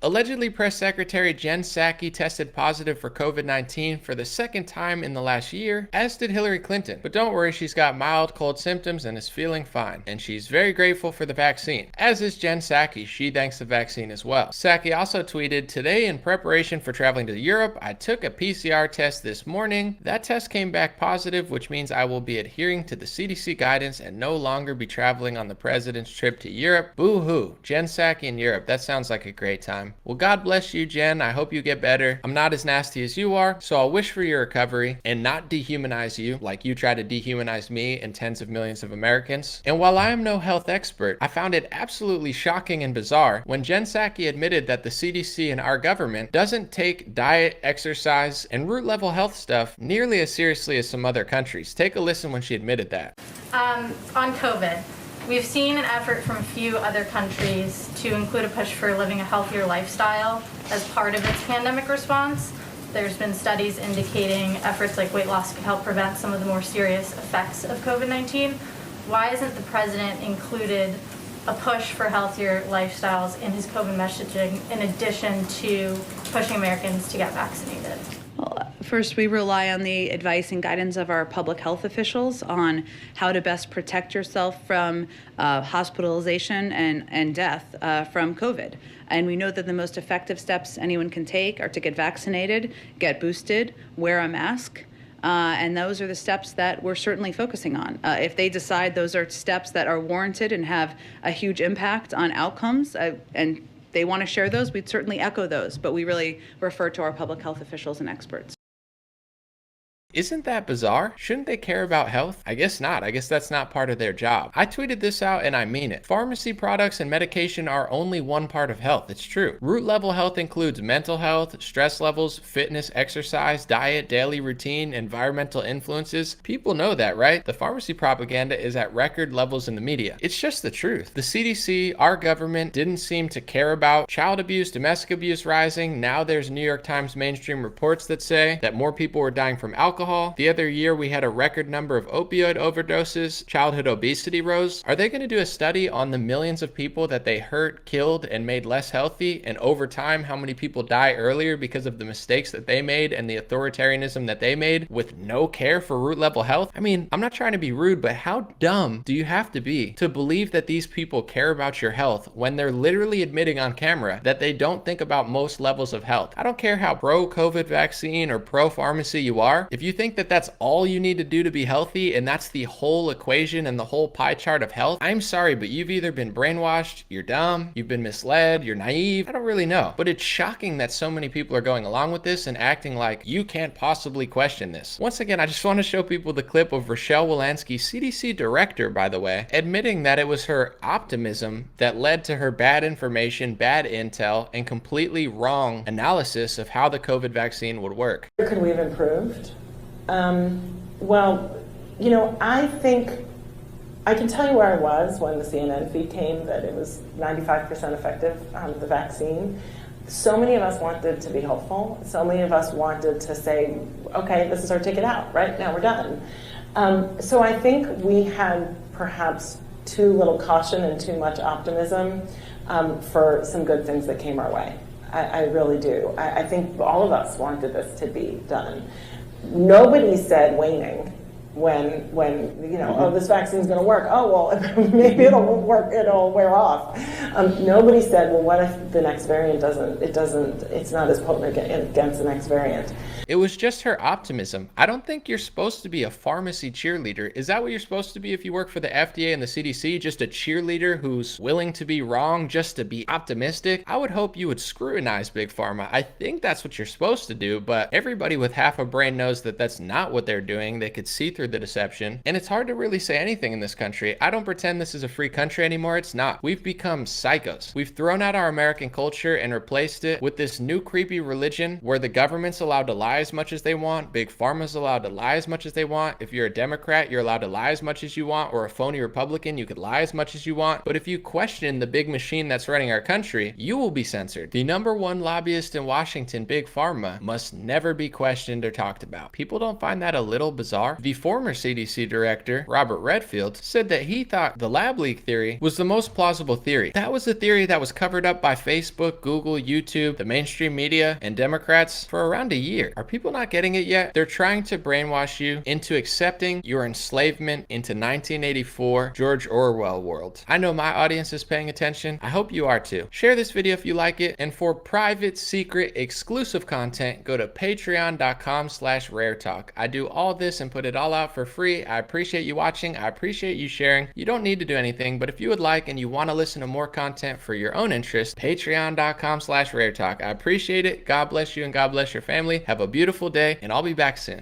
Allegedly, Press Secretary Jen Psaki tested positive for COVID-19 for the second time in the last year, as did Hillary Clinton. But don't worry, she's got mild cold symptoms and is feeling fine. And she's very grateful for the vaccine, as is Jen Psaki. She thanks the vaccine as well. Psaki also tweeted, "Today, in preparation for traveling to Europe, I took a PCR test this morning. That test came back positive, which means I will be adhering to the CDC guidance and no longer be traveling on the president's trip to Europe." Boo-hoo. Jen Psaki in Europe. That sounds like a great time. Well, God bless you, Jen. I hope you get better. I'm not as nasty as you are, so I'll wish for your recovery and not dehumanize you like you try to dehumanize me and tens of millions of Americans. And while I am no health expert, I found it absolutely shocking and bizarre when Jen Psaki admitted that the CDC and our government doesn't take diet, exercise, and root level health stuff nearly as seriously as some other countries. Take a listen when she admitted that. On COVID, we've seen an effort from a few other countries to include a push for living a healthier lifestyle as part of its pandemic response. There's been studies indicating efforts like weight loss could help prevent some of the more serious effects of COVID-19. Why isn't the president included a push for healthier lifestyles in his COVID messaging in addition to pushing Americans to get vaccinated? First, we rely on the advice and guidance of our public health officials on how to best protect yourself from hospitalization and death from COVID. And we know that the most effective steps anyone can take are to get vaccinated, get boosted, wear a mask. And those are the steps that we're certainly focusing on. If they decide those are steps that are warranted and have a huge impact on outcomes, and they want to share those, we'd certainly echo those. But we really refer to our public health officials and experts. Isn't that bizarre? Shouldn't they care about health? I guess not. I guess that's not part of their job. I tweeted this out and I mean it. Pharmacy products and medication are only one part of health. It's true. Root level health includes mental health, stress levels, fitness, exercise, diet, daily routine, environmental influences. People know that, right? The pharmacy propaganda is at record levels in the media. It's just the truth. The CDC, our government, didn't seem to care about child abuse, domestic abuse rising. Now there's New York Times mainstream reports that say that more people were dying from alcohol. The other year we had a record number of opioid overdoses. Childhood obesity rose. Are they going to do a study on the millions of people that they hurt, killed, and made less healthy, and over time how many people die earlier because of the mistakes that they made and the authoritarianism that they made with no care for root level health? I mean, I'm not trying to be rude, but how dumb do you have to be to believe that these people care about your health when they're literally admitting on camera that they don't think about most levels of health? I don't care how pro-COVID vaccine or pro-pharmacy you are. If you think that that's all you need to do to be healthy and that's the whole equation and the whole pie chart of health, I'm sorry, but you've either been brainwashed, you're dumb, you've been misled, you're naive. I don't really know. But it's shocking that so many people are going along with this and acting like you can't possibly question this. Once again, I just want to show people the clip of Rochelle Walensky, CDC director, by the way, admitting that it was her optimism that led to her bad information, bad intel, and completely wrong analysis of how the COVID vaccine would work. Could we have improved? Well, you know, I think I can tell you where I was when the CNN feed came that it was 95% effective on the vaccine. So many of us wanted to be hopeful. So many of us wanted to say, okay, this is our ticket out, right? Now we're done. So I think we had perhaps too little caution and too much optimism for some good things that came our way. I really do. I think all of us wanted this to be done. Nobody said waning when you know, oh, this vaccine's going to work. Oh, well, maybe it'll work, it'll wear off. Nobody said, well, what if the next variant it's not as potent against the next variant. It was just her optimism. I don't think you're supposed to be a pharmacy cheerleader. Is that what you're supposed to be if you work for the FDA and the CDC? Just a cheerleader who's willing to be wrong just to be optimistic? I would hope you would scrutinize Big Pharma. I think that's what you're supposed to do, but everybody with half a brain knows that that's not what they're doing. They could see through the deception, and it's hard to really say anything in this country. I don't pretend this is a free country anymore. It's not. We've become psychos. We've thrown out our American culture and replaced it with this new creepy religion where the government's allowed to lie as much as they want. Big Pharma's allowed to lie as much as they want. If you're a Democrat, you're allowed to lie as much as you want, or a phony Republican, you could lie as much as you want. But if you question the big machine that's running our country, you will be censored. The number one lobbyist in Washington, Big Pharma, must never be questioned or talked about. People don't find that a little bizarre? The former CDC director, Robert Redfield, said that he thought the lab leak theory was the most plausible theory. That was the theory that was covered up by Facebook, Google, YouTube, the mainstream media, and Democrats for around a year. Are people not getting it yet? They're trying to brainwash you into accepting your enslavement into 1984 George Orwell world. I know my audience is paying attention. I hope you are too. Share this video if you like it, and for private, secret, exclusive content, go to patreon.com/raretalk. I do all this and put it all out for free. I appreciate you watching. I appreciate you sharing. You don't need to do anything, but if you would like and you want to listen to more content for your own interest, patreon.com/raretalk. I appreciate it. God bless you and God bless your family. Have a beautiful day, and I'll be back soon.